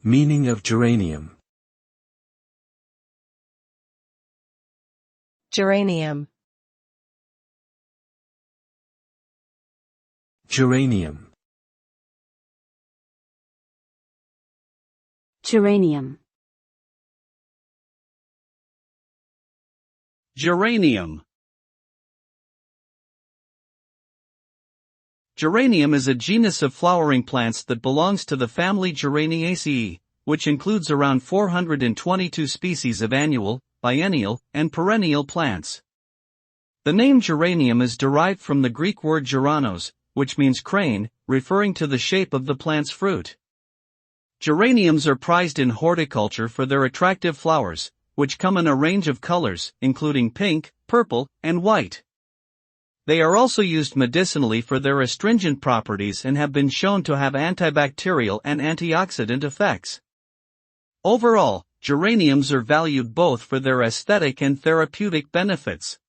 Meaning of geranium. Geranium. Geranium. Geranium. Geranium. Geranium is a genus of flowering plants that belongs to the family Geraniaceae, which includes around 422 species of annual, biennial, and perennial plants. The name geranium is derived from the Greek word geranos, which means crane, referring to the shape of the plant's fruit. Geraniums are prized in horticulture for their attractive flowers, which come in a range of colors, including pink, purple, and white. They are also used medicinally for their astringent properties and have been shown to have antibacterial and antioxidant effects. Overall, geraniums are valued both for their aesthetic and therapeutic benefits.